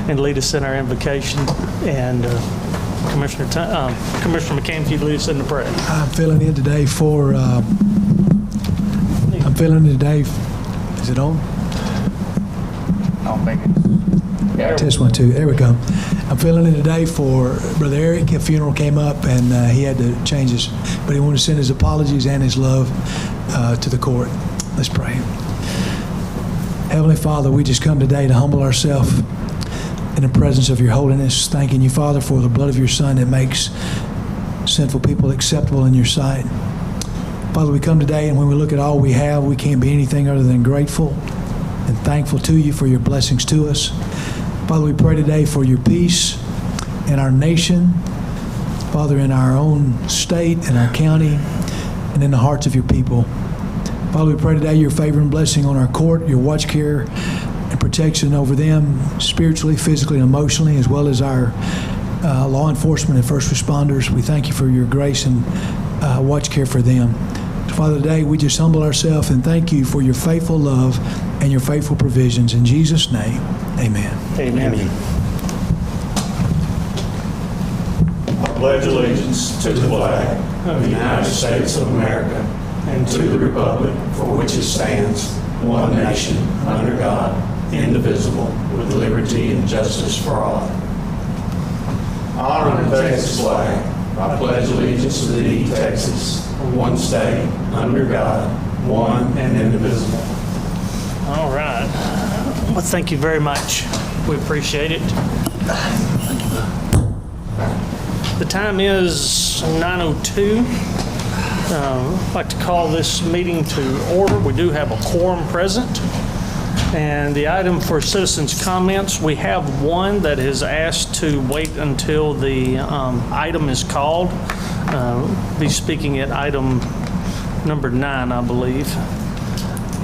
and lead us in our invocation. And Commissioner McCain, if you'd lead us in the prayer. I'm filling in today for, is it on? I don't think it's... Test 1, 2, there we go. I'm filling in today for Brother Eric. A funeral came up and he had to change his, but he wanted to send his apologies and his love to the court. Let's pray. Heavenly Father, we just come today to humble ourselves in the presence of your holiness, thanking you, Father, for the blood of your Son that makes sinful people acceptable in your sight. Father, we come today, and when we look at all we have, we can't be anything other than grateful and thankful to you for your blessings to us. Father, we pray today for your peace in our nation, Father, in our own state, in our county, and in the hearts of your people. Father, we pray today your favor and blessing on our court, your watch care and protection over them spiritually, physically, and emotionally, as well as our law enforcement and first responders. We thank you for your grace and watch care for them. Father, today we just humble ourselves and thank you for your faithful love and your faithful provisions. In Jesus' name, amen. Amen. I pledge allegiance to the flag of the United States of America and to the republic for which it stands, one nation, under God, indivisible, with liberty and justice for all. Honor the Texas flag. I pledge allegiance to thee, Texas, one state, under God, one and indivisible. All right. Well, thank you very much. We appreciate it. The time is 9:02. I'd like to call this meeting to order. We do have a quorum present. And the item for citizens' comments, we have one that has asked to wait until the item is called. Be speaking at item number 9, I believe.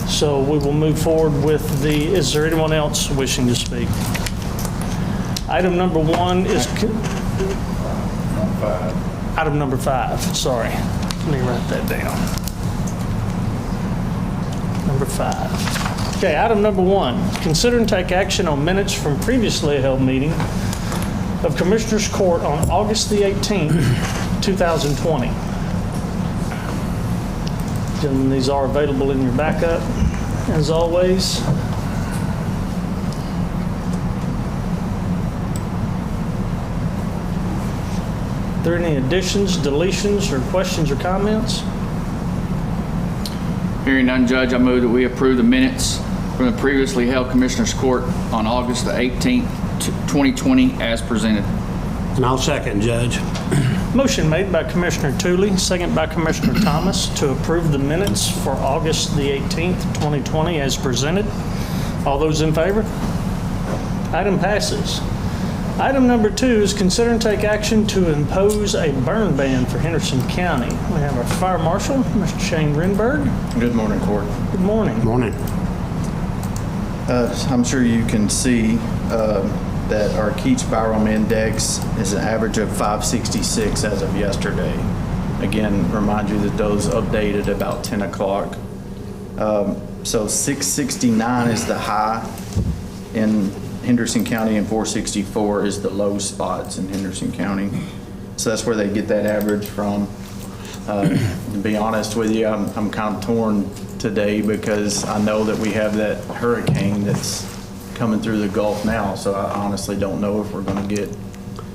So we will move forward with is there anyone else wishing to speak? Item number 1 is... Item number 5, sorry. Let me write that down. Number 5. Okay, item number 1, consider and take action on minutes from previously held meeting of Commissioners Court on August the 18th, 2020. Gentlemen, these are available in your backup, as always. Are there any additions, deletions, or questions or comments? Hearing none, Judge, I move that we approve the minutes from the previously held Commissioners Court on August the 18th, 2020, as presented. And I'll second, Judge. Motion made by Commissioner Tooley, second by Commissioner Thomas, to approve the minutes for August the 18th, 2020, as presented. All those in favor? Item passes. Item number 2 is consider and take action to impose a burn ban for Henderson County. We have our Fire Marshal, Mr. Shane Renberg. Good morning, Court. Good morning. Morning. I'm sure you can see that our Keach Byram Index is an average of 566 as of yesterday. Again, remind you that those updated about 10 o'clock. So 669 is the high in Henderson County and 464 is the low spots in Henderson County. So that's where they get that average from. To be honest with you, I'm kind of torn today because I know that we have that hurricane that's coming through the Gulf now. So I honestly don't know if we're going to get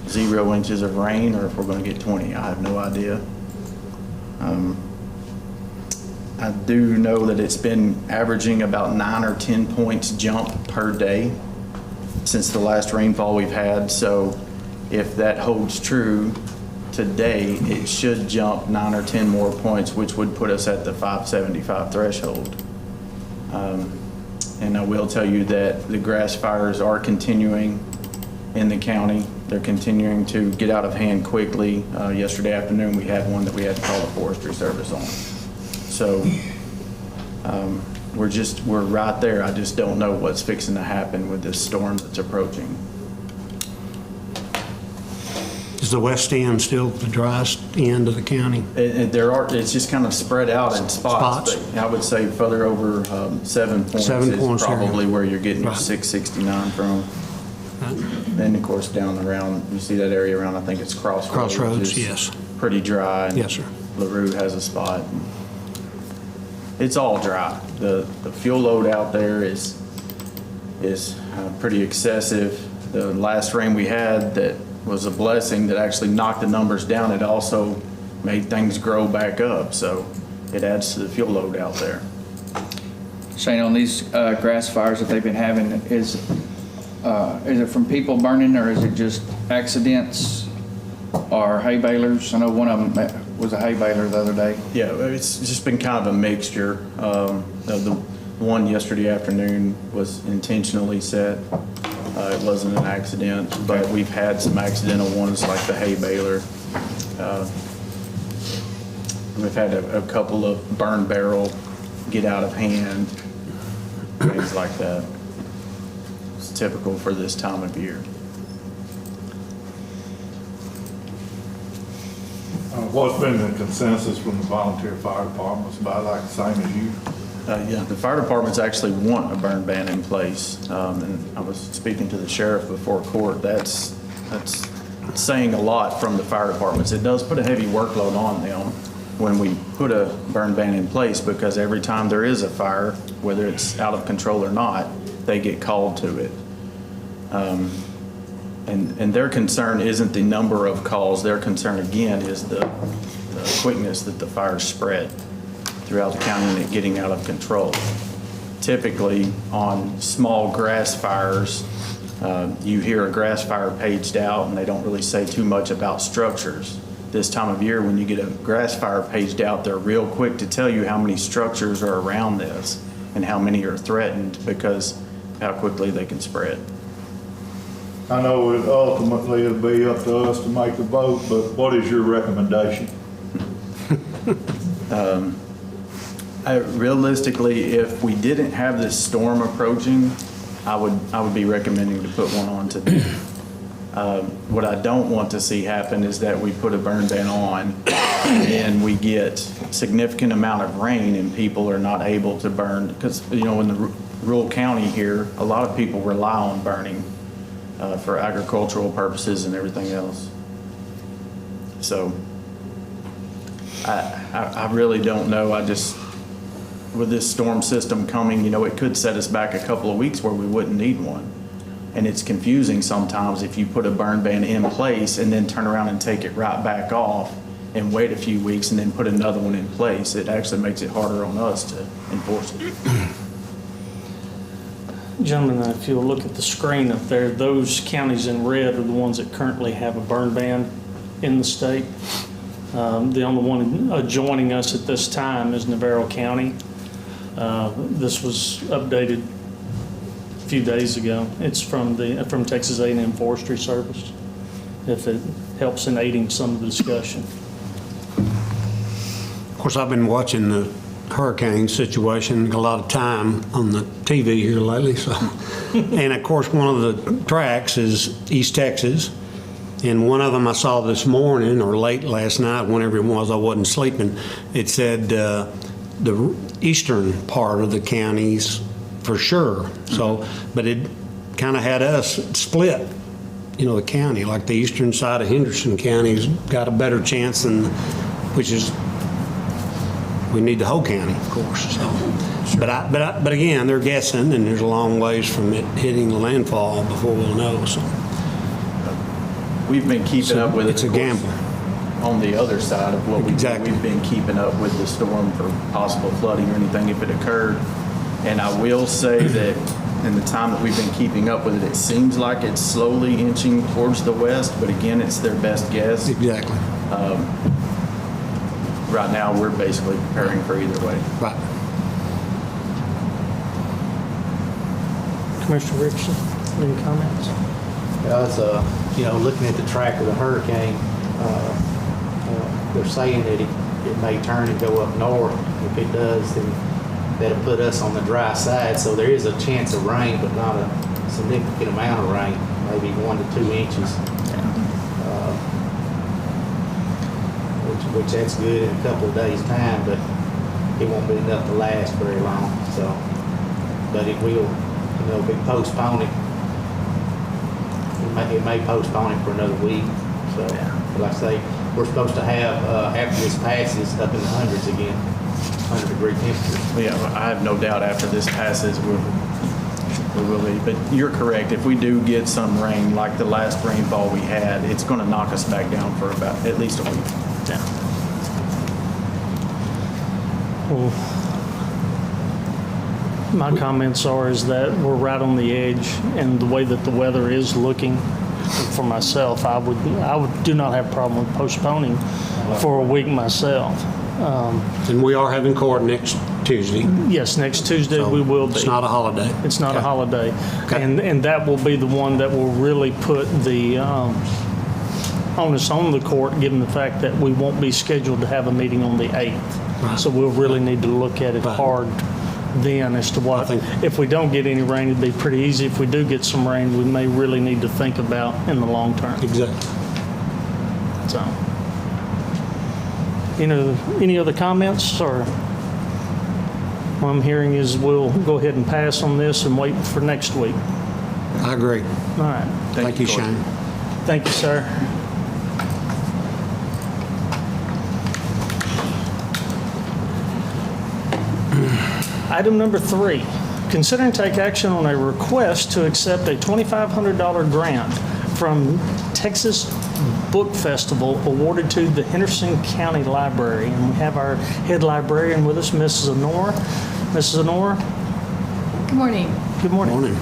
0 inches of rain or if we're going to get 20. I have no idea. I do know that it's been averaging about 9 or 10 points jump per day since the last rainfall we've had. So if that holds true today, it should jump 9 or 10 more points, which would put us at the 575 threshold. And I will tell you that the grass fires are continuing in the county. They're continuing to get out of hand quickly. Yesterday afternoon, we had one that we had to call the Forestry Service on. So we're right there. I just don't know what's fixing to happen with this storm that's approaching. Is the west end still the driest end of the county? It's just kind of spread out in spots. But I would say further over 7 points is probably where you're getting your 669 from. Then, of course, down around, you see that area around, I think it's Crossroads. Crossroads, is yes. Pretty dry. and Yes, sir. LaRue has a spot. It's all dry. The fuel load out there is pretty excessive. The last rain we had that was a blessing that actually knocked the numbers down. It also made things grow back up, so it adds to the fuel load out there. Shane, on these grass fires that they've been having, is it from people burning, or is it just accidents or hay balers? I know one of them was a hay baler the other day. Yeah, it's just been kind of a mixture. The one yesterday afternoon was intentionally set. It wasn't an accident, but we've had some accidental ones like the hay baler. We've had a couple of burn barrel get out of hand, things like that. It's typical for this time of year. What's been the consensus from the volunteer fire departments, about like the same as you? Yeah, the fire departments actually want a burn ban in place. And I was speaking to the sheriff before court. That's saying a lot from the fire departments. It does put a heavy workload on them when we put a burn ban in place, because every time there is a fire, whether it's out of control or not, they get called to it. And their concern isn't the number of calls. Their concern, again, is the quickness that the fires spread throughout the county and it getting out of control. Typically, on small grass fires, you hear a grass fire paged out and they don't really say too much about structures. This time of year, when you get a grass fire paged out, they're real quick to tell you how many structures are around this and how many are threatened, because how quickly they can spread. I know it ultimately it'll be up to us to make the vote, but what is your recommendation? Realistically, if we didn't have this storm approaching, I would be recommending to put one on today. What I don't want to see happen is that we put a burn ban on and we get significant amount of rain and people are not able to burn, because, you know, in the rural county here, a lot of people rely on burning for agricultural purposes and everything else. So I really don't know. With this storm system coming, you know, it could set us back a couple of weeks where we wouldn't need one. And it's confusing sometimes if you put a burn ban in place and then turn around and take it right back off and wait a few weeks and then put another one in place. It actually makes it harder on us to enforce it. Gentlemen, if you'll look at the screen up there, those counties in red are the ones that currently have a burn ban in the state. The only one adjoining us at this time is Navarro County. This was updated a few days ago. It's from Texas A&M Forestry Service, if it helps in aiding some of the discussion. Of course, I've been watching the hurricane situation a lot of time on the TV here lately. So, and of course, one of the tracks is East Texas. And one of them I saw this morning or late last night, whenever it was, I wasn't sleeping. It said the eastern part of the counties for sure. So, but it kind of had us split, you know, the county. Like the eastern side of Henderson County's got a better chance than, which is, we need the whole county, of course. So, but again, they're guessing, and there's a long ways from it hitting the landfall before we'll know. So. We've been keeping up with it. It's a gamble. On the other side of what we've been keeping up with the storm for possible flooding or anything if it occurred. And I will say that in the time that we've been keeping up with it, it seems like it's slowly inching towards the west, but again, it's their best guess. Exactly. Right now, we're basically preparing for either way. Right. Commissioner Richardson, any comments? It's, looking at the track of the hurricane, they're saying that it may turn and go up north. If it does, then that'll put us on the dry side. So there is a chance of rain, but not a significant amount of rain, maybe 1 to 2 inches. Which that's good in a couple of days' time, but it won't be enough to last very long. So, but it will, be postponed. it may postpone it for another week. So, but like I say, we're supposed to have, after this passes, up in the hundreds again, 100-degree temperatures. Yeah, I have no doubt after this passes, we will be. But you're correct. If we do get some rain, like the last rainfall we had, it's going to knock us back down for about at least a week. Yeah. Well, my comments are is that we're right on the edge, and the way that the weather is looking, for myself, I would do not have a problem with postponing for a week myself. And we are having court next Tuesday. Yes, next Tuesday So we will be. It's not a holiday. It's not a Okay. holiday. Okay. And that will be the one that will really put the onus on the court, given the fact that we won't be scheduled to have a meeting on the 8th. Right. So we'll really need to look at it Right. hard then as to what, I think- if we don't get any rain, it'd be pretty easy. If we do get some rain, we may really need to think about in the long term. Exactly. So, any other comments, or what I'm hearing is we'll go ahead and pass on this and wait for next week. I agree. All right. Thank you, Court. Shane. Thank you, sir. Item number 3, consider and take action on a request to accept a $2,500 grant from Texas Book Festival awarded to the Henderson County Library. And we have our head librarian with us, Mrs. Honora. Mrs. Honora, Good morning. good morning. Morning.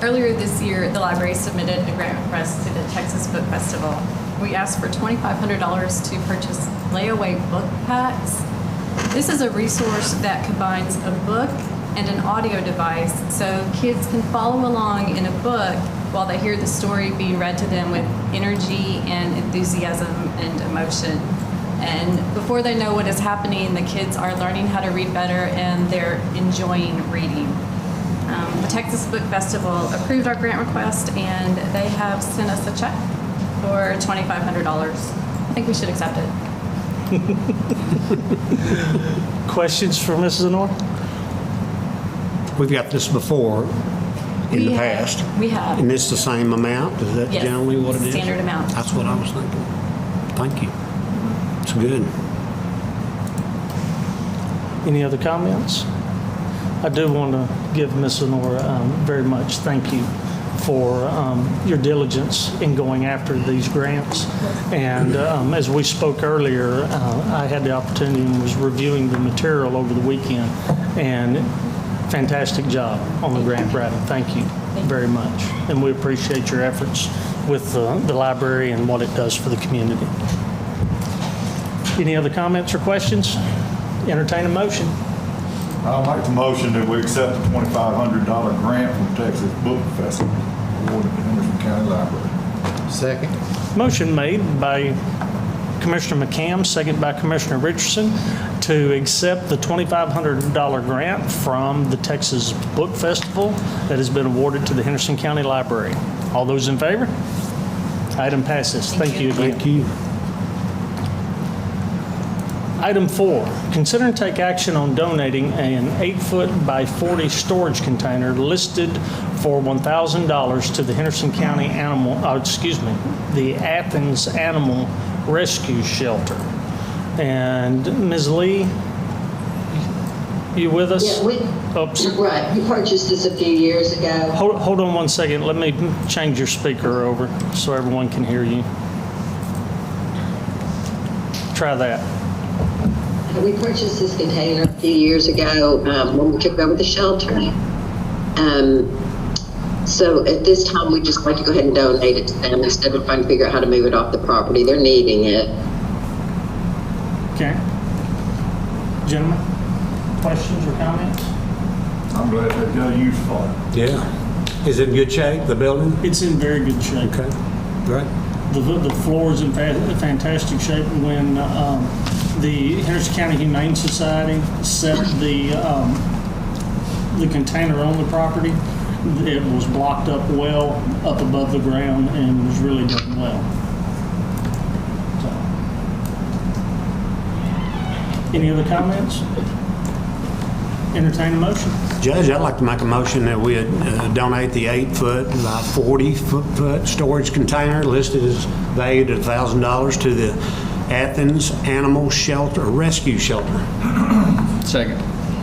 Earlier this year, the library submitted a grant request to the Texas Book Festival. We asked for $2,500 to purchase layaway book packs. This is a resource that combines a book and an audio device so kids can follow along in a book while they hear the story being read to them with energy and enthusiasm and emotion. And before they know what is happening, the kids are learning how to read better and they're enjoying reading. The Texas Book Festival approved our grant request and they have sent us a check for $2,500. I think we should accept it. Questions for Mrs. Honora? We've got this before in the past. We have. And it's the same amount? Is that Yes, generally what it is? standard amount. That's what I was thinking. Thank you. It's good. Any other comments? I do want to give Ms. Honora very much thank you for your diligence in going after these grants. And as we spoke earlier, I had the opportunity and was reviewing the material over the weekend, and fantastic job on the grant writing. Thank you very much. And we appreciate your efforts with the library and what it does for the community. Any other comments or questions? Entertain a motion. I'll make the motion that we accept the $2,500 grant from Texas Book Festival awarded to Henderson County Library. Second. Motion made by Commissioner McCam, second by Commissioner Richardson, to accept the $2,500 grant from the Texas Book Festival that has been awarded to the Henderson County Library. All those in favor? Item passes. Thank you again. Thank you. Item 4, consider and take action on donating an 8-foot by 40 storage container listed for $1,000 to the Henderson County the Athens Animal Rescue Shelter. And Ms. Lee, you with us? Yeah, Oops. right, we purchased this a few years ago. Hold on one second. Let me change your speaker over so everyone can hear you. Try that. We purchased this container a few years ago when we took over the shelter. So at this time, we just like to go ahead and donate it to them instead of trying to figure out how to move it off the property. They're needing it. Okay. Gentlemen, questions or comments? I'm glad they got a use for it. Yeah. Is it in good shape, the building? It's in very good shape. Okay. Great. The floor is in fantastic shape. When the Henderson County Humane Society set the container on the property, it was blocked up well up above the ground and was really done well. So, any other comments? Entertain a motion. Judge, I'd like to make a motion that we donate the 8-foot by 40-foot storage container listed as valued at $1,000 to the Athens Animal Shelter Rescue Shelter. Second.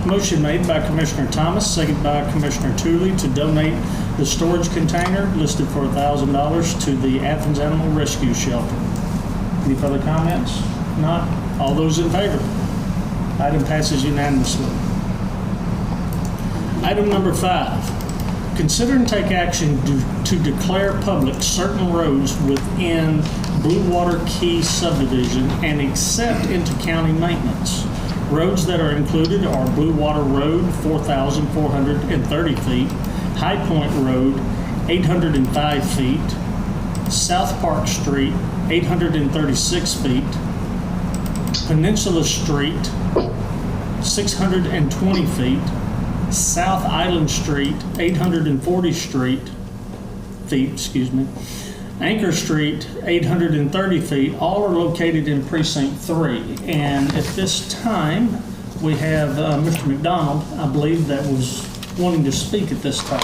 Motion made by Commissioner Thomas, seconded by Commissioner Tooley to donate the storage container listed for $1,000 to the Athens Animal Rescue Shelter. Any further comments? Not. All those in favor? Item passes unanimously. Item number 5, consider and take action to declare public certain roads within Blue Water Key subdivision and accept into county maintenance. Roads that are included are Blue Water Road, 4,430 feet, High Point Road, 805 feet, South Park Street, 836 feet, Peninsula Street, 620 feet, South Island Street, 840 feet, Anchor Street, 830 feet, all are located in Precinct 3. And at this time, we have Mr. McDonald, I believe, that was wanting to speak at this time.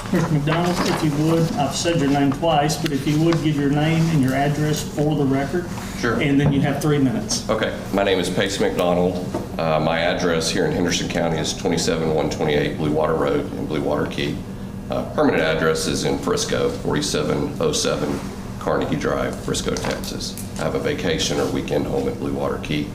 Mr. McDonald, if you would, I've said your name twice, but if you would give your name and your address for the record. Sure. And then you have 3 minutes. Okay. My name is Pace McDonald. My address here in Henderson County is 27128 Blue Water Road in Blue Water Key. Permanent address is in Frisco, 4707 Carnegie Drive, Frisco, Texas. I have a vacation or weekend home at Blue Water Key.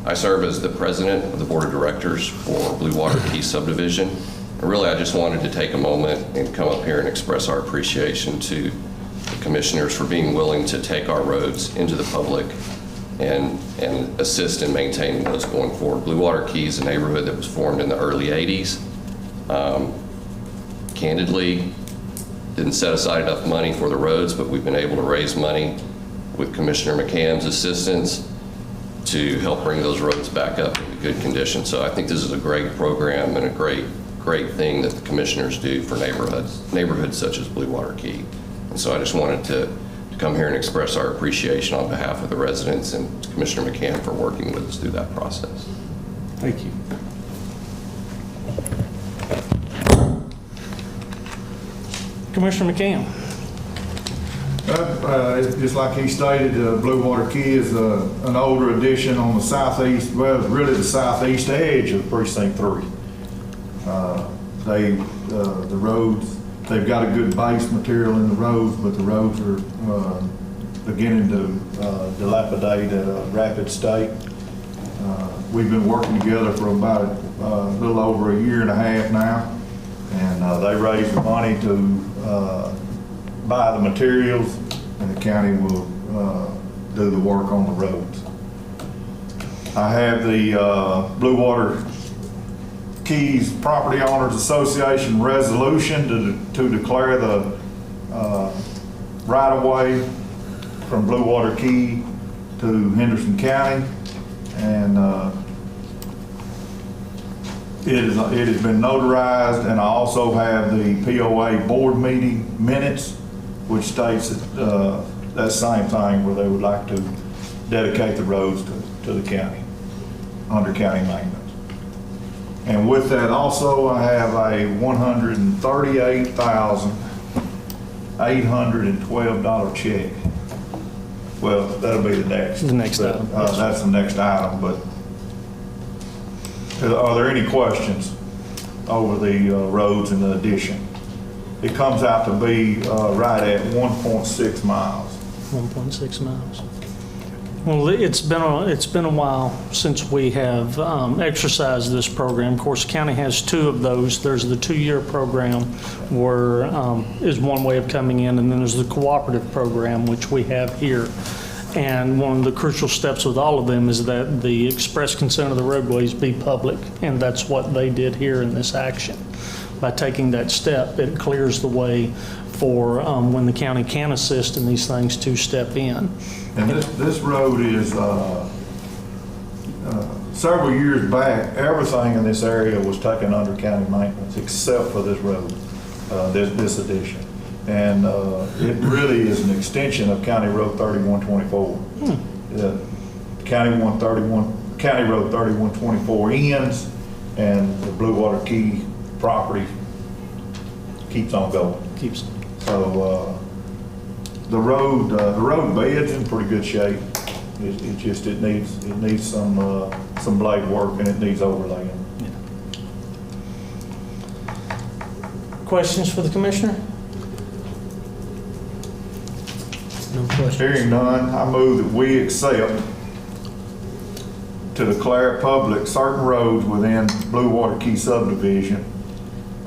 I serve as the president of the board of directors for Blue Water Key subdivision. And really, I just wanted to take a moment and come up here and express our appreciation to the commissioners for being willing to take our roads into the public and assist in maintaining those going forward. Blue Water Key is a neighborhood that was formed in the early 80s. Candidly, didn't set aside enough money for the roads, but we've been able to raise money with Commissioner McCann's assistance to help bring those roads back up into good condition. So I think this is a great program and a great thing that the commissioners do for neighborhoods such as Blue Water Key. And so I just wanted to come here and express our appreciation on behalf of the residents and Commissioner McCann for working with us through that process. Thank you. Commissioner McCann. Just like he stated, Blue Water Key is an older addition on the southeast, well, really the southeast edge of Precinct 3. The roads, they've got a good base material in the roads, but the roads are beginning to dilapidate at a rapid state. We've been working together for about a little over a year and a half now, and they raised the money to buy the materials, and the county will do the work on the roads. I have the Blue Water Keys Property Owners Association resolution to declare the right-of-way from Blue Water Key to Henderson County, and it has been notarized, and I also have the POA board meeting minutes, which states that same thing, where they would like to dedicate the roads to the county, under county maintenance. And with that also, I have a $138,812 check. Well, that'll be the next. The next item. That's the next item, but are there any questions over the roads in the addition? It comes out to be right at 1.6 miles. 1.6 miles. Well, it's been a while since we have exercised this program. Of course, the county has 2 of those. There's the 2-year program, where is one way of coming in, and then there's the cooperative program, which we have here. And one of the crucial steps with all of them is that the express consent of the roadways be public, and that's what they did here in this action. By taking that step, it clears the way for when the county can assist in these things to step in. And this road is, several years back, everything in this area was taken under county maintenance except for this road, this addition. And it really is an extension of County Road 3124. County Road 3124 ends, and the Blue Water Key property keeps on going. Keeps, So, the road bed's in pretty good shape. It needs some blade work and it needs overlaying. questions for the commissioner? No questions. Hearing none, I move that we accept to declare public certain roads within Blue Water Key subdivision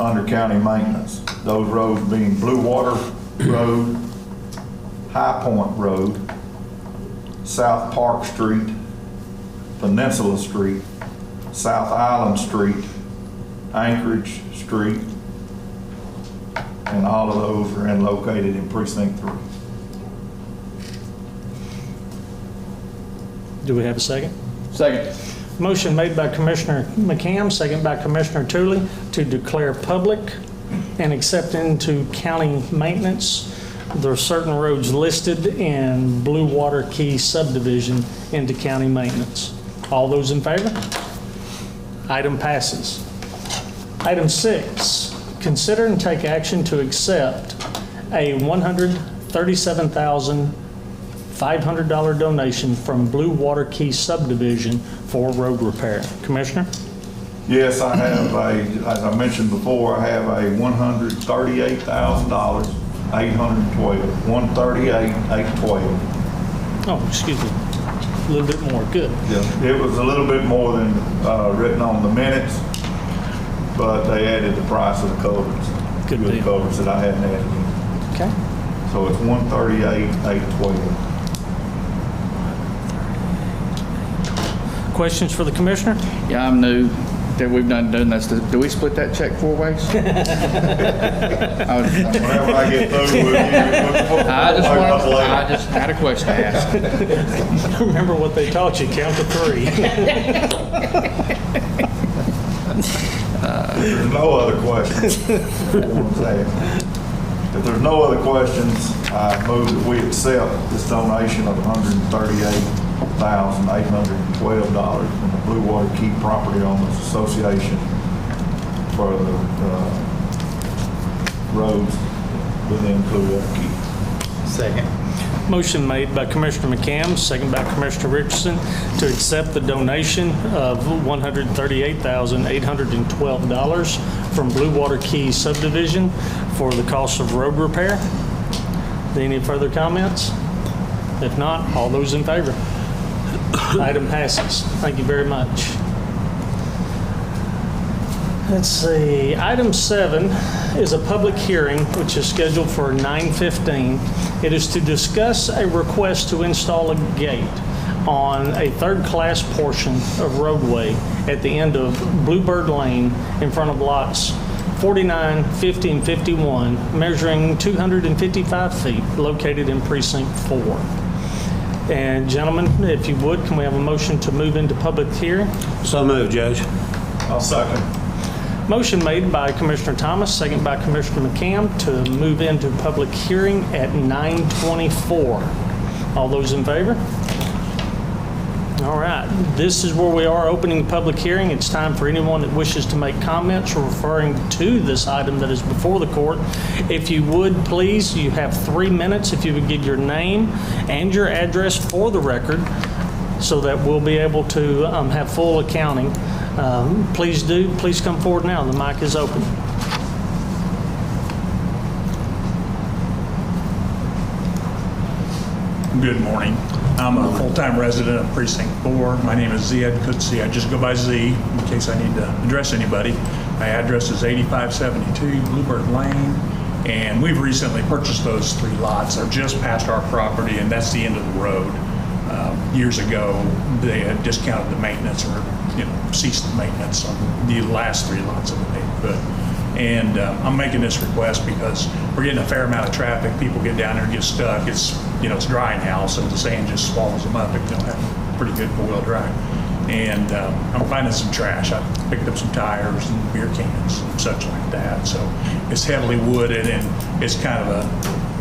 under county maintenance. Those roads being Blue Water Road, High Point Road, South Park Street, Peninsula Street, South Island Street, Anchorage Street, and all of those are located in Precinct 3. Do we have a second? Second. Motion made by Commissioner McCam, second by Commissioner Tooley, to declare public and accept into county maintenance. There are certain roads listed in Blue Water Key subdivision into county maintenance. All those in favor? Item passes. Item 6, consider and take action to accept a $137,500 donation from Blue Water Key subdivision for road repair. Commissioner? Yes, I have as I mentioned before, I have a $138,812, $138,812. Oh, excuse me. A little bit more. Good. Yeah, it was a little bit more than written on the minutes, but they added the price of the culverts. Good The deal. culverts that I hadn't added in. Okay. So it's $138,812. Questions for the commissioner? Yeah, I'm new that we've done this. Do we split that check 4 ways? Whenever I get through with you, I just had a question to ask. Remember what they taught you, count to 3. If there's no other questions, if there's no other questions, I move that we accept this donation of $138,812 from the Blue Water Key Property Owners Association for the roads within Blue Water Key. Second. Motion made by Commissioner McCam, second by Commissioner Richardson, to accept the donation of $138,812 from Blue Water Key subdivision for the cost of road repair. Any further comments? If not, all those in favor? Item passes. Thank you very much. Let's see, item 7 is a public hearing which is scheduled for 9:15. It is to discuss a request to install a gate on a third-class portion of roadway at the end of Bluebird Lane in front of lots 49, 50, and 51, measuring 255 feet, located in Precinct 4. And gentlemen, if you would, can we have a motion to move into public hearing? So moved, Judge. I'll second. Motion made by Commissioner Thomas, second by Commissioner McCam, to move into public hearing at 9:24. All those in favor? All right, this is where we are opening the public hearing. It's time for anyone that wishes to make comments referring to this item that is before the court. If you would, please, you have 3 minutes. If you would give your name and your address for the record so that we'll be able to have full accounting. Please come forward now. The mic is open. Good morning. I'm a full-time resident of Precinct 4. My name is Ziad Kutsi. I just go by Z in case I need to address anybody. My address is 8572 Bluebird Lane, and we've recently purchased those 3 lots. They're just past our property, and that's the end of the road. Years ago, they had discounted the maintenance or ceased the maintenance on the last 3 lots of the neighborhood. And I'm making this request because we're getting a fair amount of traffic. People get down there and get stuck. It's it's dry now, so the sand just swallows them up. If you don't have pretty good four-wheel drive. And I'm finding some trash. I picked up some tires and beer cans and such like that. So it's heavily wooded and it's kind of a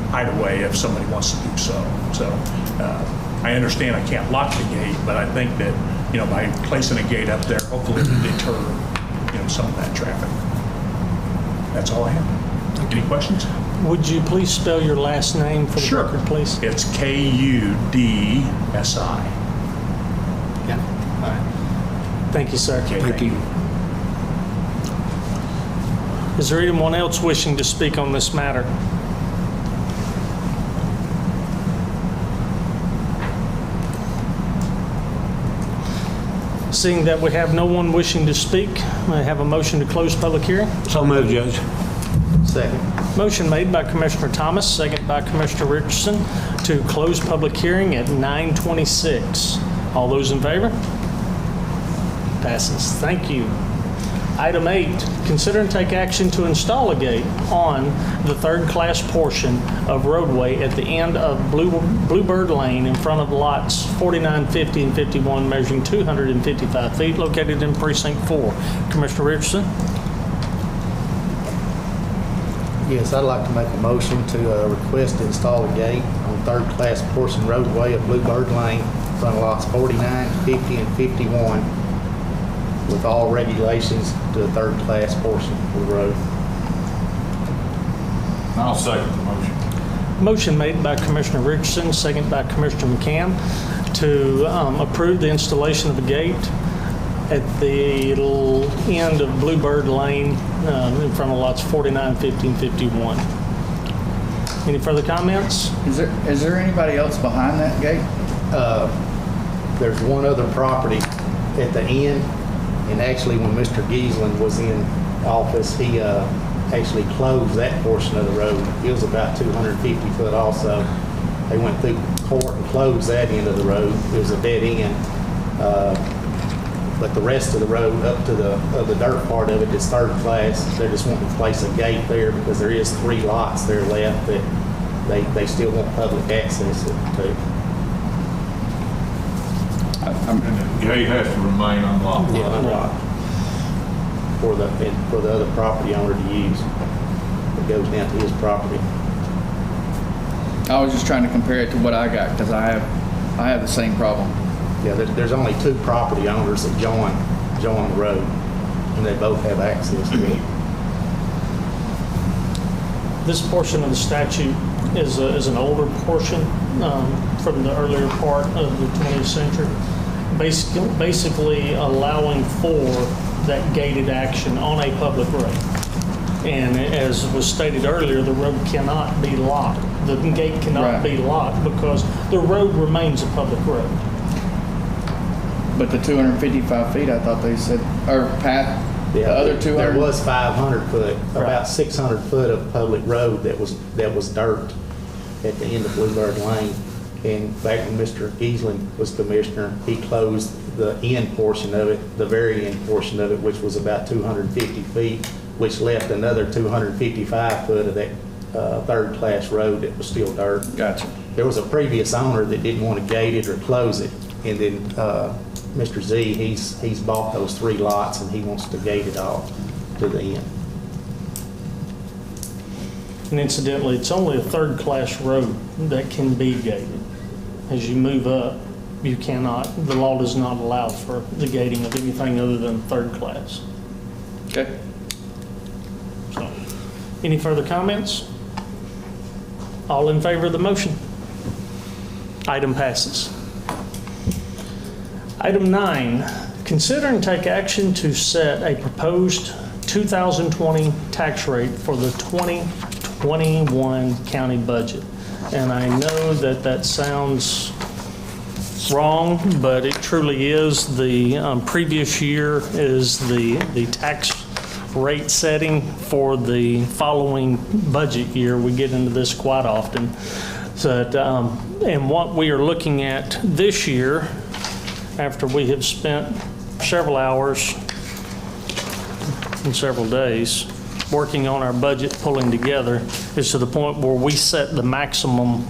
hideaway if somebody wants to do so. So I understand I can't lock the gate, but I think that by placing a gate up there, hopefully it'll deter some of that traffic. That's all I have. Any questions? Would you please spell your last name for the Sure. record, please? It's Kudsi. Yeah. All right. Thank you, sir. Okay, Thank you. Is there anyone else wishing to speak on this matter? Seeing that we have no one wishing to speak, may I have a motion to close public hearing? So moved, Judge. Second. Motion made by Commissioner Thomas, second by Commissioner Richardson, to close public hearing at 9:26. All those in favor? Passes. Thank you. Item 8, consider and take action to install a gate on the third-class portion of roadway at the end of Bluebird Lane in front of lots 49, 50, and 51, measuring 255 feet, located in Precinct 4. Commissioner Richardson? Yes, I'd like to make a motion to request to install a gate on third-class portion roadway of Bluebird Lane in front of lots 49, 50, and 51 with all regulations to the third-class portion of the road. I'll second the motion. Motion made by Commissioner Richardson, second by Commissioner McCann, to approve the installation of a gate at the end of Bluebird Lane in front of lots 49, 50, and 51. Any further comments? Is there anybody else behind that gate? There's one other property at the end, and actually when Mr. Giesland was in office, he actually closed that portion of the road. It was about 250 foot also. They went through court and closed that end of the road. It was a dead end. But the rest of the road up to the dirt part of it is third class. They're just wanting to place a gate there because there is 3 lots there left that they still want public access to. And the gate has to remain unlocked. Yeah, unlocked for the other property owner to use. It goes down to his property. I was just trying to compare it to what I got because I have the same problem. Yeah, there's only 2 property owners that join the road, and they both have access to it. This portion of the statute is an older portion from the earlier part of the 20th century, basically allowing for that gated action on a public road. And as was stated earlier, the road cannot be locked. The gate cannot be locked because the road remains a public road. But the 255 feet, I thought they said, or path, the other 200? There was 500 foot, about 600 foot of public road that was dirt at the end of Bluebird Lane. And back when Mr. Giesland was commissioner, he closed the end portion of it, the very end portion of it, which was about 250 feet, which left another 255 foot of that third class road that was still dirt. Gotcha. There was a previous owner that didn't want to gate it or close it. And then Mr. Z, he's bought those 3 lots and he wants to gate it off to the end. And incidentally, it's only a third-class road that can be gated. As you move up, you cannot, the law does not allow for the gating of anything other than third class. Okay. So, any further comments? All in favor of the motion? Item passes. Item 9, consider and take action to set a proposed 2020 tax rate for the 2021 county budget. And I know that sounds wrong, but it truly is. The previous year is the tax rate setting for the following budget year. We get into this quite often. So, and what we are looking at this year, after we have spent several hours and several days working on our budget, pulling together, is to the point where we set the maximum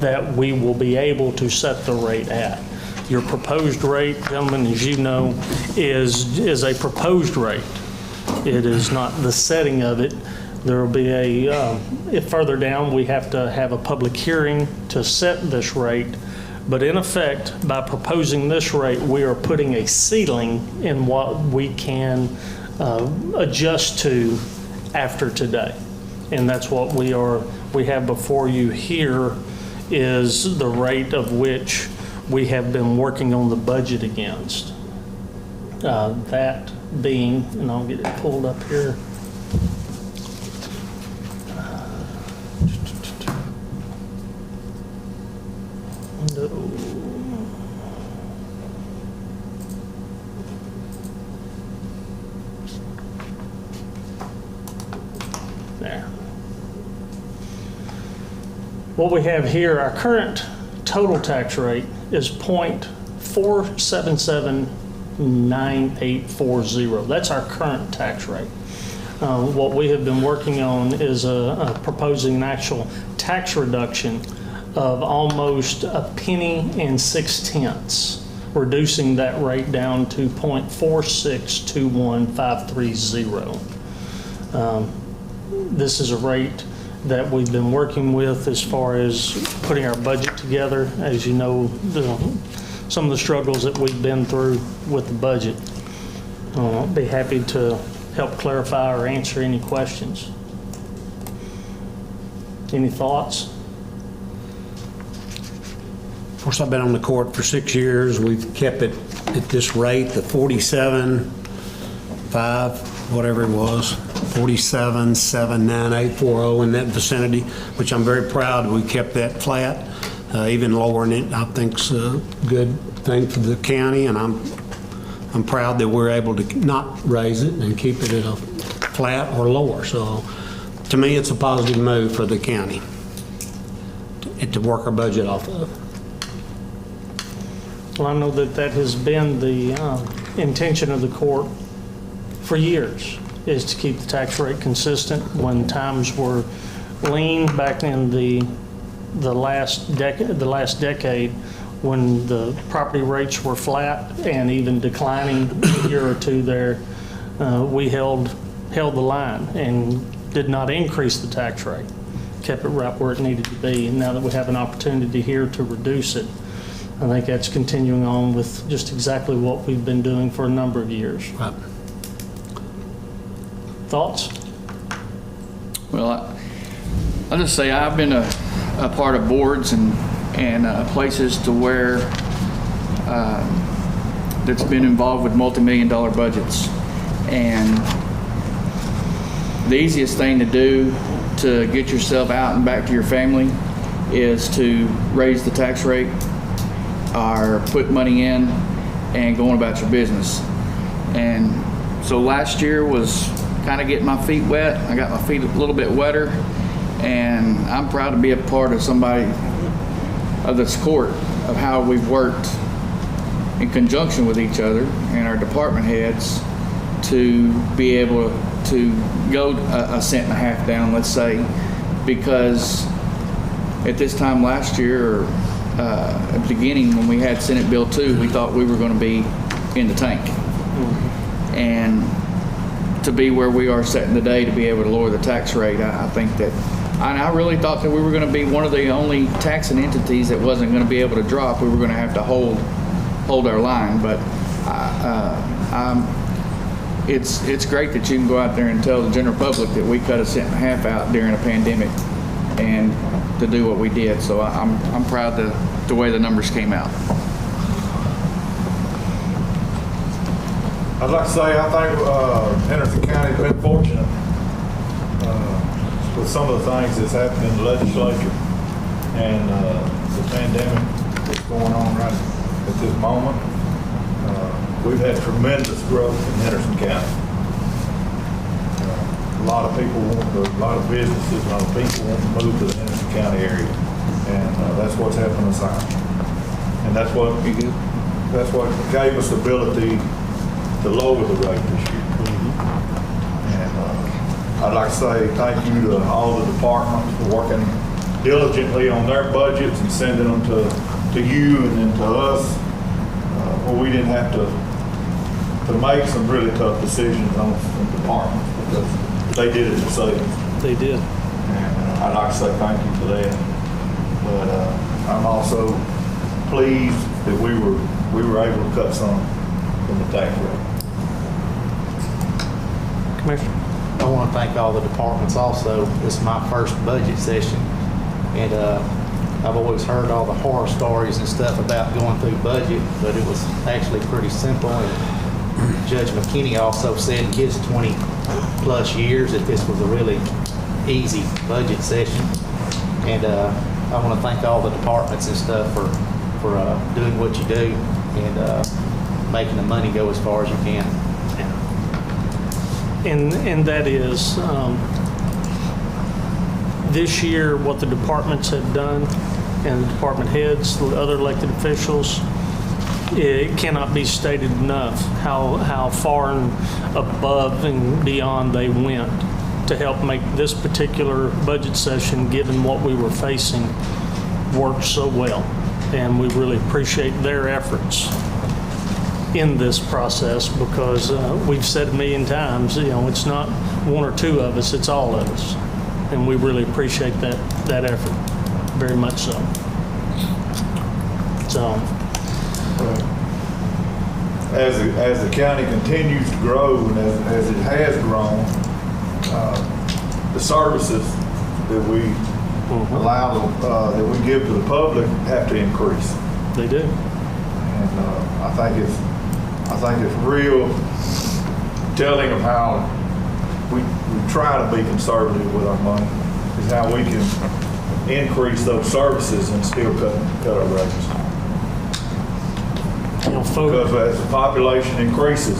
that we will be able to set the rate at. Your proposed rate, gentlemen, as you know, is a proposed rate. It is not the setting of it. There will be if further down, we have to have a public hearing to set this rate. But in effect, by proposing this rate, we are putting a ceiling in what we can adjust to after today. And that's what we have before you here is the rate of which we have been working on the budget against. That being, and I'll get it pulled up here. There. What we have here, our current total tax rate is 0.4779840. That's our current tax rate. What we have been working on is proposing an actual tax reduction of almost $0.01 reducing that rate down to 0.4621530. This is a rate that we've been working with as far as putting our budget together. As you know, some of the struggles that we've been through with the budget. I'll be happy to help clarify or answer any questions. Any thoughts? Of course, I've been on the court for 6 years. We've kept it at this rate, the 47.5, whatever it was, 47.79840 in that vicinity, which I'm very proud we kept that flat. Even lowering it, I think's a good thing for the county, and I'm proud that we're able to not raise it and keep it at a flat or lower. So, to me, it's a positive move for the county to work our budget off of. Well, I know that has been the intention of the court for years, is to keep the tax rate consistent. When times were lean back in the last decade, when the property rates were flat and even declining a year or two there, we held the line and did not increase the tax rate, kept it right where it needed to be. And now that we have an opportunity here to reduce it, I think that's continuing on with just exactly what we've been doing for a number of years. Right. Thoughts? Well, I'll just say I've been a part of boards and places to where that's been involved with multi-million-dollar budgets. And the easiest thing to do to get yourself out and back to your family is to raise the tax rate or put money in and going about your business. And so last year was kind of getting my feet wet. I got my feet a little bit wetter, and I'm proud to be a part of somebody of this court of how we've worked in conjunction with each other and our department heads to be able to go a cent and a half down, let's say, because at this time last year, or at the beginning when we had Senate Bill 2, we thought we were going to be in the tank. And to be where we are sitting today, to be able to lower the tax rate, I think that, I really thought that we were going to be one of the only taxing entities that wasn't going to be able to drop. We were going to have to hold our line. But it's great that you can go out there and tell the general public that we cut a cent and a half out during a pandemic and to do what we did. So I'm proud the way the numbers came out. I'd like to say I think Henderson County's been fortunate with some of the things that's happened in the legislature and the pandemic that's going on right at this moment. We've had tremendous growth in Henderson County. A lot of people a lot of businesses, a lot of people want to move to the Henderson County area, and that's what's helping us out. And that's what gave us the ability to lower the rate this year. And I'd like to say thank you to all the departments for working diligently on their budgets and sending them to you and then to us, where we didn't have to make some really tough decisions on some departments because they did it themselves. They did. And I'd like to say thank you for that. But I'm also pleased that we were able to cut some from the tax rate. Commissioner? I want to thank all the departments also. This is my first budget session, and I've always heard all the horror stories and stuff about going through budget, but it was actually pretty simple. And Judge McKinney also said in his 20-plus years that this was a really easy budget session. And I want to thank all the departments and stuff for doing what you do and making the money go as far as you can. And that is, this year, what the departments have done, and the department heads, the other elected officials, it cannot be stated enough how far and above and beyond they went to help make this particular budget session, given what we were facing, work so well. And we really appreciate their efforts in this process, because we've said a million times, it's not one or two of us, it's all of us. And we really appreciate that effort, very much so. So, As the county continues to grow and as it has grown, the services that we allow, that we give to the public have to increase. they do. And I think it's real telling of how we try to be conservative with our money, is how we can increase those services and still cut our rates. Because as the population increases,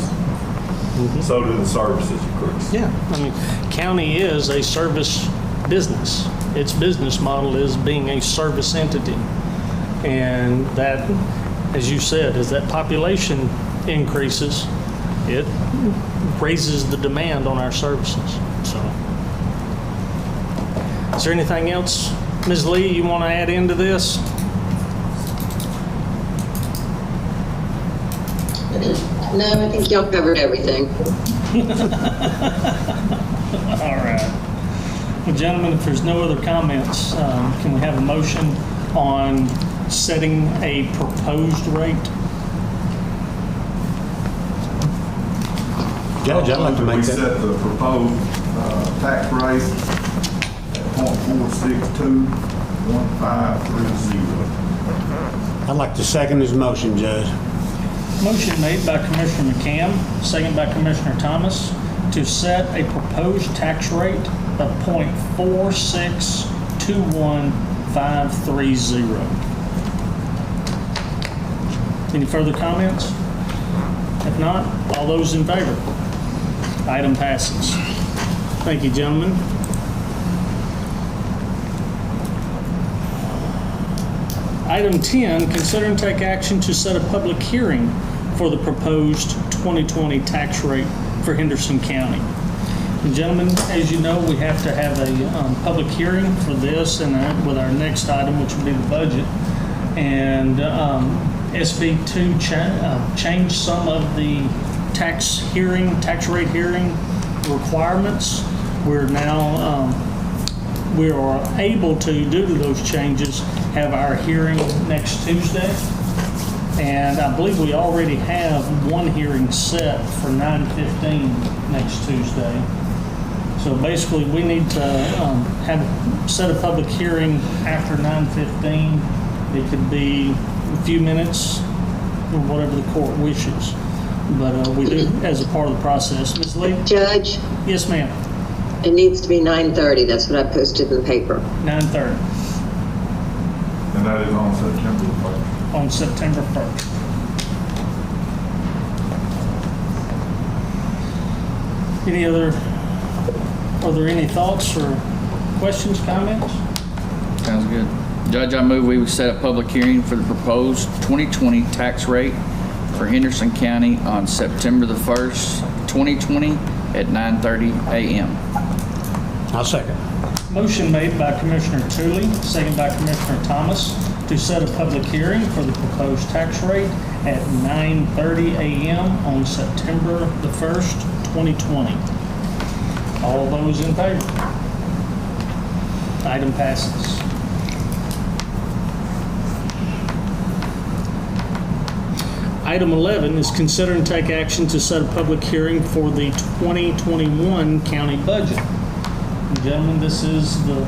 so do the services increase. Yeah, I mean, county is a service business. Its business model is being a service entity. And that, as you said, as that population increases, it raises the demand on our services. So, is there anything else, Ms. Lee, you want to add into this? No, I think y'all covered everything. All right. Well, gentlemen, if there's no other comments, can we have a motion on setting a proposed rate? Judge, I'd like to make We that. set the proposed tax rate at .4621530. I'd like to second his motion, Judge. Motion made by Commissioner McCann, second by Commissioner Thomas, to set a proposed tax rate of .4621530. Any further comments? If not, all those in favor? Item passes. Thank you, gentlemen. Item 10, consider and take action to set a public hearing for the proposed 2020 tax rate for Henderson County. And gentlemen, as you know, we have to have a public hearing for this and with our next item, which will be the budget. And SB2 changed some of the tax rate hearing requirements. We're now, we are able to, due to those changes, have our hearing next Tuesday. And I believe we already have one hearing set for 9:15 next Tuesday. So basically, we need to set a public hearing after 9:15. It could be a few minutes, or whatever the court wishes. But we do as a part of the process. Ms. Lee? Judge, Yes, ma'am. it needs to be 9:30. That's what I posted in the paper. 9:30 And that is on September 1st. on September 1st. Are there any thoughts or questions, comments? Sounds good. Judge, I move we would set a public hearing for the proposed 2020 tax rate for Henderson County on September the 1st, 2020 at 9:30 a.m. I'll second. Motion made by Commissioner Tooley, second by Commissioner Thomas, to set a public hearing for the proposed tax rate at 9:30 a.m. on September the 1st, 2020. All those in favor? Item passes. Item 11 is consider and take action to set a public hearing for the 2021 county budget. Gentlemen, this is the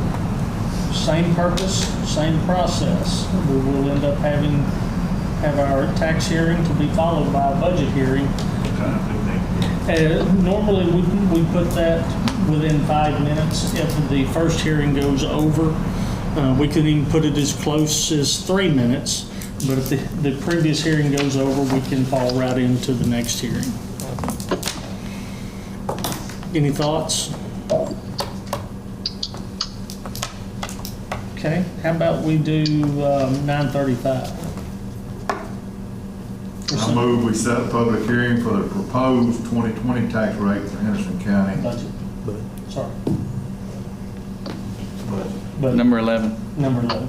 same purpose, same process. We will end up have our tax hearing to be followed by a budget hearing. Normally, we put that within 5 minutes. If the first hearing goes over, we could even put it as close as 3 minutes. But if the previous hearing goes over, we can fall right into the next hearing. Any thoughts? Okay, how about we do 9:35? I move we set a public hearing for the proposed 2020 tax rate for Henderson County. Budget. Sorry. Budget. Number 11. Number 11.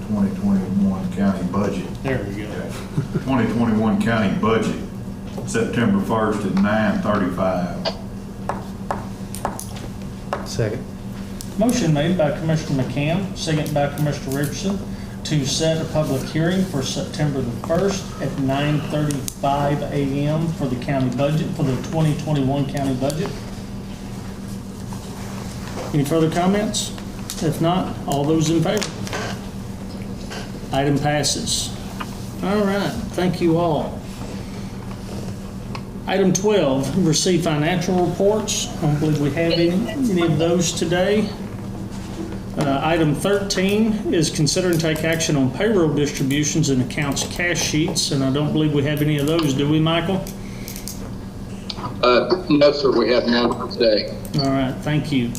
2021 county budget. There we go. 2021 county budget, September 1st at 9:35. Second. Motion made by Commissioner McCann, second by Commissioner Richardson, to set a public hearing for September the 1st at 9:35 a.m. for the county budget, for the 2021 county budget. Any further comments? If not, all those in favor? Item passes. All right, thank you all. Item 12, receive financial reports. I don't believe we have any of those today. Item 13 is consider and take action on payroll distributions and accounts cash sheets, and I don't believe we have any of those, do we, Michael? No, sir, we have none today. All right, thank you.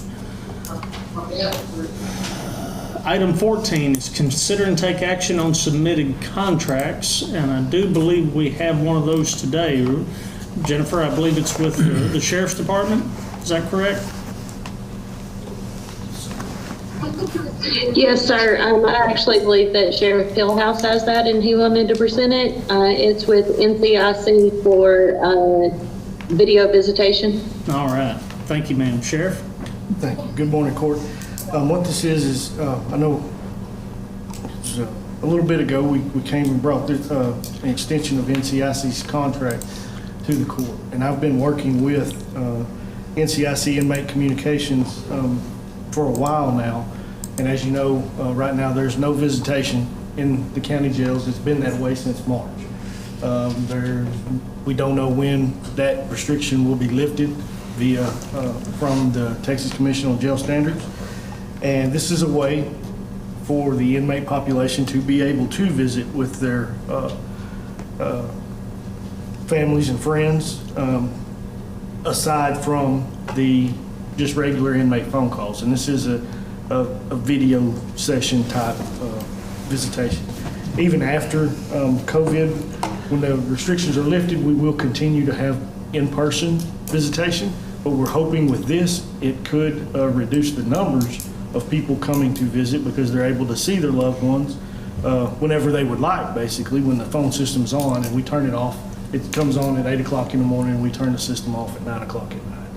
Item 14 is consider and take action on submitted contracts, and I do believe we have one of those today. Jennifer, I believe it's with the Sheriff's Department. Is that correct? Yes, sir. I actually believe that Sheriff Hillhouse has that and he wanted to present it. It's with NCIC for video visitation. All right. Thank you, ma'am. Sheriff? Thank you. Good morning, Court. What this is I know a little bit ago we came and brought this, an extension of NCIC's contract to the court. And I've been working with NCIC Inmate Communications for a while now. And as you know, right now there's no visitation in the county jails. It's been that way since March. We don't know when that restriction will be lifted via from the Texas Commission on Jail Standards. And this is a way for the inmate population to be able to visit with their families and friends, aside from the just regular inmate phone calls. And this is a video session type visitation. Even after COVID, when the restrictions are lifted, we will continue to have in-person visitation, but we're hoping with this, it could reduce the numbers of people coming to visit because they're able to see their loved ones whenever they would like, basically, when the phone system's on and we turn it off. It comes on at 8 o'clock in the morning and we turn the system off at 9 o'clock at night.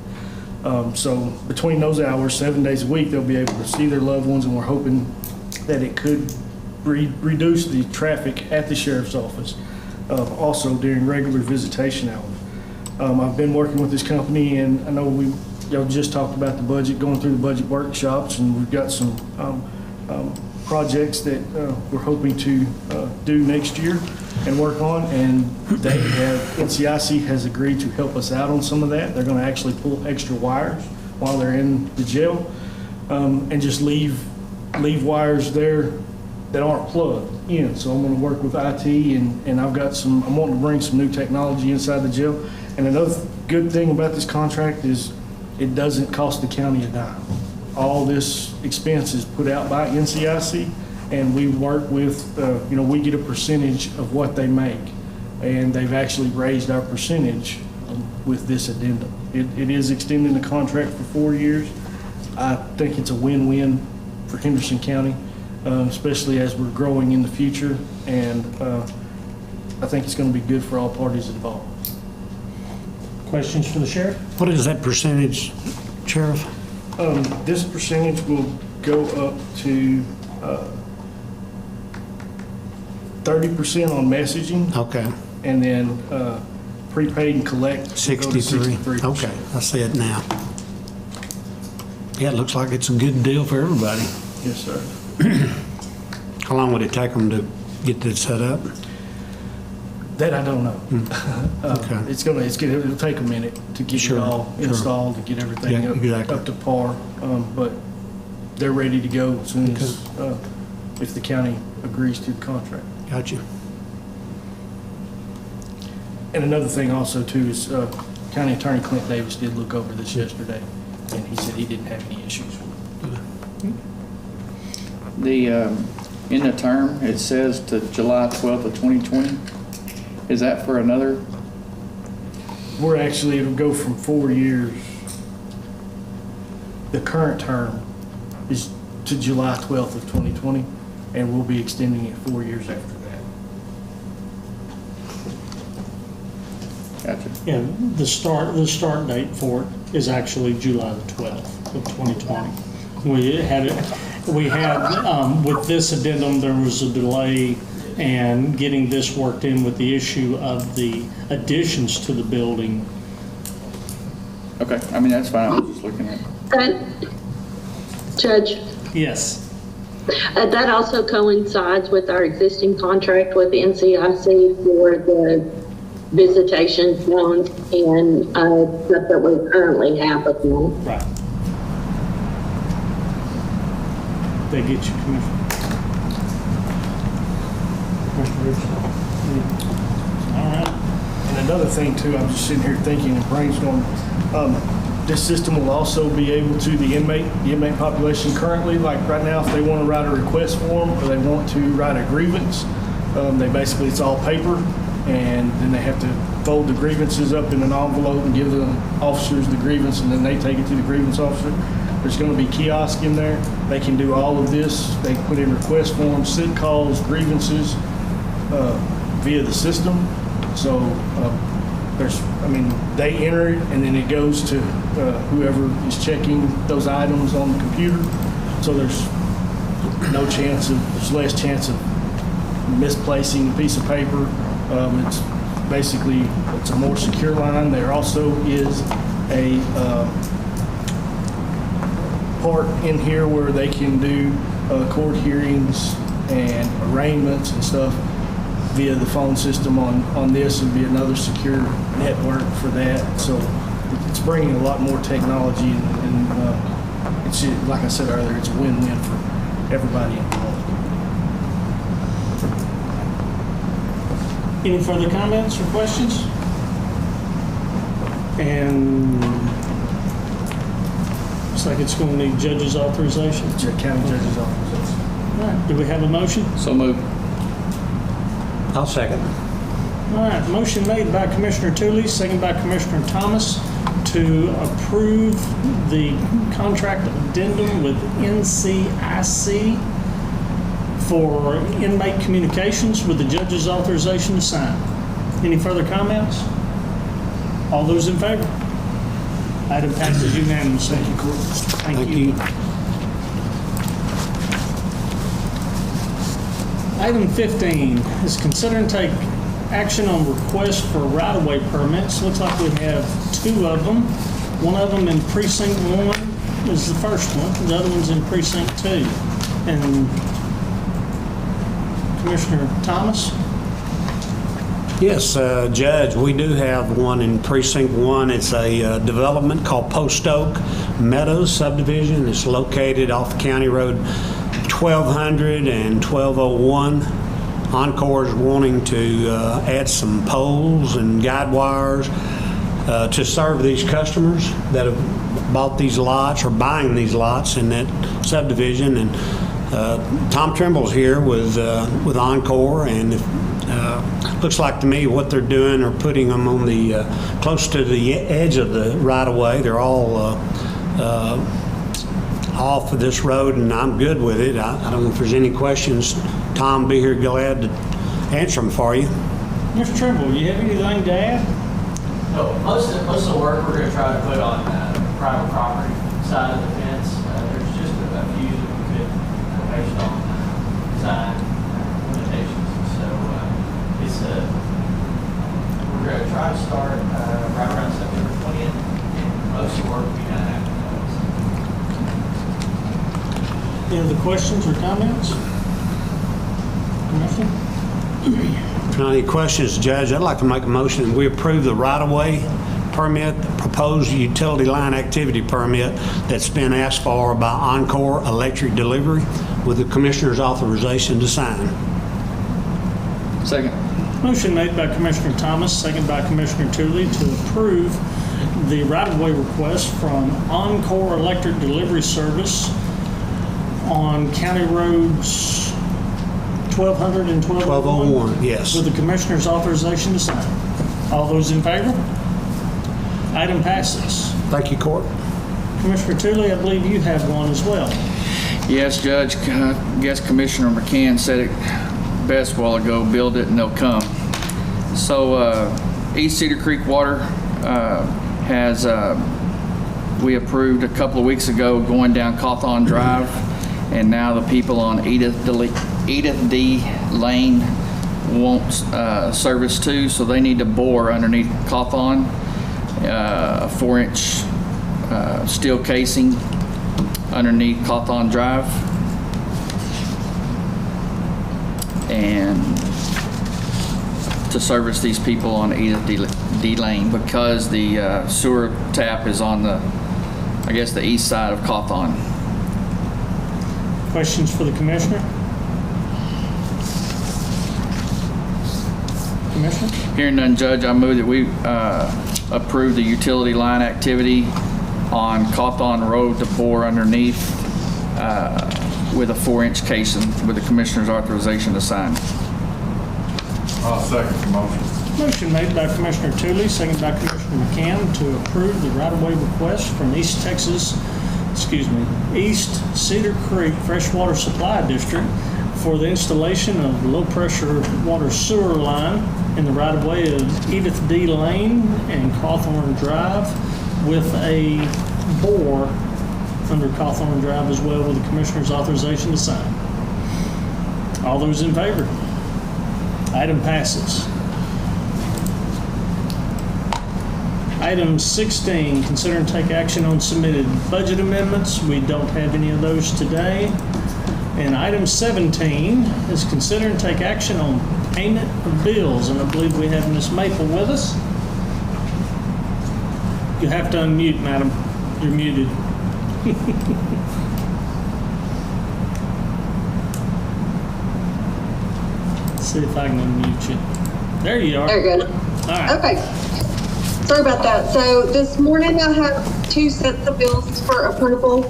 So between those hours, 7 days a week, they'll be able to see their loved ones, and we're hoping that it could reduce the traffic at the sheriff's office, also during regular visitation hours. I've been working with this company, and I know y'all just talked about the budget, going through the budget workshops, and we've got some projects that we're hoping to do next year and work on, and NCIC has agreed to help us out on some of that. They're going to actually pull extra wires while they're in the jail, and just leave wires there that aren't plugged in. So I'm going to work with IT, and I'm wanting to bring some new technology inside the jail. And another good thing about this contract is it doesn't cost the county a dime. All this expense is put out by NCIC, and we work with, we get a percentage of what they make, and they've actually raised our percentage with this addendum. It is extending the contract for 4 years. I think it's a win-win for Henderson County, especially as we're growing in the future, and I think it's going to be good for all parties involved. Questions for the sheriff? What is that percentage, Sheriff? This percentage will go up to 30% on messaging, Okay, and then prepaid and collect. will go to 63. 63%. Okay, I see it now. Yeah, it looks like it's a good deal for everybody. Yes, sir. How long would it take them to get this set up? That I don't know. Okay. It'll take a minute to get Sure, it all sure. installed, to get everything Yeah, exactly. up to par. But they're ready to go as soon as, if the county agrees to the contract. Gotcha. And another thing also too is County Attorney Clint Davis did look over this yesterday, and he said he didn't have any issues with it. In the term, it says to July 12th of 2020. Is that for another? It'll go from 4 years. The current term is to July 12th of 2020, and we'll be extending it 4 years after that. Gotcha. Yeah, the start date for it is actually July the 12th of 2020. We had, with this addendum, there was a delay and getting this worked in with the issue of the additions to the building. Okay, I mean, that's fine. I was just looking at. Judge, Yes. that also coincides with our existing contract with NCIC for the visitation zones and stuff that we currently have of them. Right. They get you, Commissioner. All right. And another thing too, I'm just sitting here thinking and brainstorming. This system will also be able to, the inmate population currently, like right now, if they want to write a request form or they want to write a grievance, it's all paper, and then they have to fold the grievances up in an envelope and give the officers the grievance, and then they take it to the grievance officer. There's going to be kiosk in there. They can do all of this. They can put in request forms, sit calls, grievances via the system. So they enter it, and then it goes to whoever is checking those items on the computer. So there's less chance of misplacing a piece of paper. It's a more secure line. There also is a part in here where they can do court hearings and arraignments and stuff via the phone system on this. Would be another secure network for that. So it's bringing a lot more technology, and it's, like I said earlier, it's a win-win for everybody involved. Any further comments or questions? And looks like it's going to need judge's authorization. County judge's authorization. All right, do we have a motion? So moved. I'll second. All right, motion made by Commissioner Tooley, second by Commissioner Thomas to approve the contract addendum with NCIC for inmate communications with the judge's authorization to sign. Any further comments? All those in favor? Item passes unanimously. Thank you, Court. Thank you. Item 15 is consider and take action on request for right-of-way permits. Looks like we have two of them. One of them in precinct 1 is the first one. The other one's in precinct 2. And Commissioner Thomas? Yes, Judge, we do have one in Precinct 1. It's a development called Post Oak Meadows subdivision. It's located off County Road 1200 and 1201. Encore is wanting to add some poles and guide wires to serve these customers that have bought these lots or buying these lots in that subdivision. And Tom Trimble's here with Encore, and looks like to me what they're doing are putting them on the close to the edge of the right-of-way. They're all off of this road, and I'm good with it. I don't know if there's any questions. Tom will be here glad to answer them for you. Mr. Trimble, you have anything to add? No, most of the work we're going to try to put on private property side of the fence. There's just a few that we could based on design limitations. So Any other questions or comments? Commissioner? If not any questions, Judge, I'd like to make a motion that we approve the right-of-way permit, the proposed utility line activity permit that's been asked for by Encore Electric Delivery with the Commissioner's authorization to sign. Second. Motion made by Commissioner Thomas, second by Commissioner Tooley to approve the right-of-way request from Encore Electric Delivery Service on County Roads 1200 and 1201. 1201, yes. With the Commissioner's authorization to sign. All those in favor? Item passes. Thank you, Court. Commissioner Tooley, I believe you have one as well. Yes, Judge, I guess Commissioner McCann said it best a while ago, build it and they'll come. So East Cedar Creek Water we approved a couple of weeks ago going down Cawthon Drive, and now the people on Edith D. Lane want service too, so they need to bore underneath Cawthon, a 4-inch steel casing underneath Cawthon Drive, and to service these people on Edith D. Lane, because the sewer tap is on the east side of Cawthon. Questions for the Commissioner? Commissioner? Hearing none, Judge, I move that we approve the utility line activity on Cawthon Road to bore underneath with a 4-inch casing with the Commissioner's authorization to sign. I'll second the motion. Motion made by Commissioner Tooley, second by Commissioner McCann to approve the right-of-way request from East Cedar Creek Freshwater Supply District for the installation of low-pressure water sewer line in the right-of-way of Edith D. Lane and Cawthorn Drive with a bore under Cawthorn Drive as well with the Commissioner's authorization to sign. All those in favor? Item passes. Item 16, consider and take action on submitted budget amendments. We don't have any of those today. And item 17 is consider and take action on payment of bills. And I believe we have Ms. Maple with us. You have to unmute, madam. You're muted. See if I can unmute you. There you are. There you go. All right. Okay. Sorry about that. So this morning I have 2 sets of bills for approval.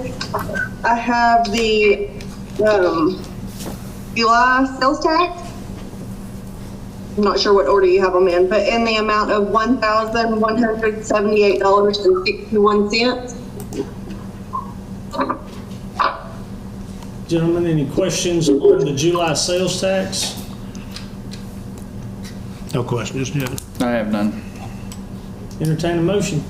I have the July sales tax. I'm not sure what order you have them in, but in the amount of $1,178.61. Gentlemen, any questions on the July sales tax? No questions, Judge. I have none. Entertain a motion.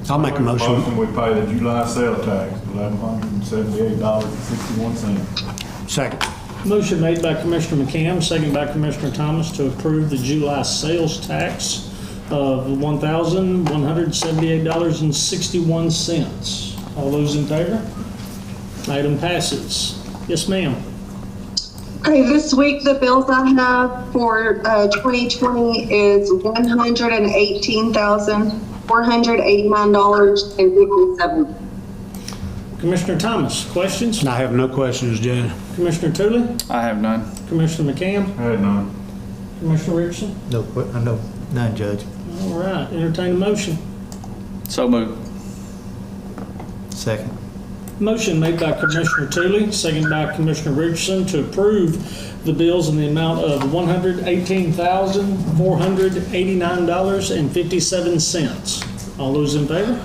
I'll make a motion. We pay the July sales tax, $1,178.61. Second. Motion made by Commissioner McCann, second by Commissioner Thomas to approve the July sales tax of $1,178.61. All those in favor? Item passes. Yes, ma'am. Okay, this week the bills I have for 2020 is $118,489.57. Commissioner Thomas, questions? I have no questions, Judge. Commissioner Tooley? I have none. Commissioner McCann? I had none. Commissioner Richardson? No, none, Judge. All right, entertain a motion. So moved. Second. Motion made by Commissioner Tooley, second by Commissioner Richardson to approve the bills in the amount of $118,489.57. All those in favor?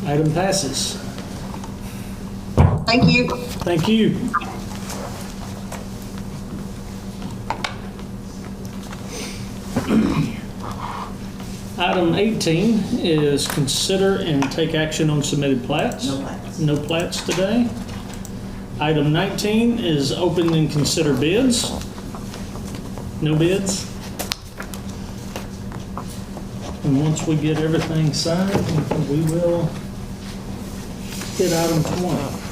Item passes. Thank you. Thank you. Item 18 is consider and take action on submitted plats. No plats. No plats today. Item 19 is open and consider bids. No bids. And once we get everything signed, we will hit item 20.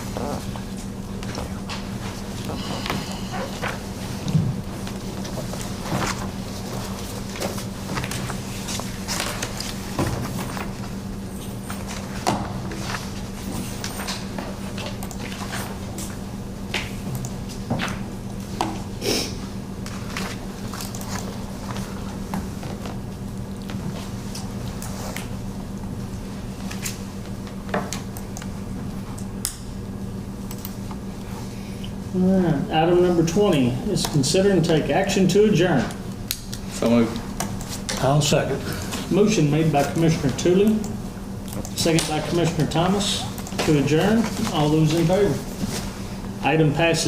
All right, item number 20 is consider and take action to adjourn. So moved. I'll second. Motion made by Commissioner Tooley, second by Commissioner Thomas to adjourn. All those in favor? Item passes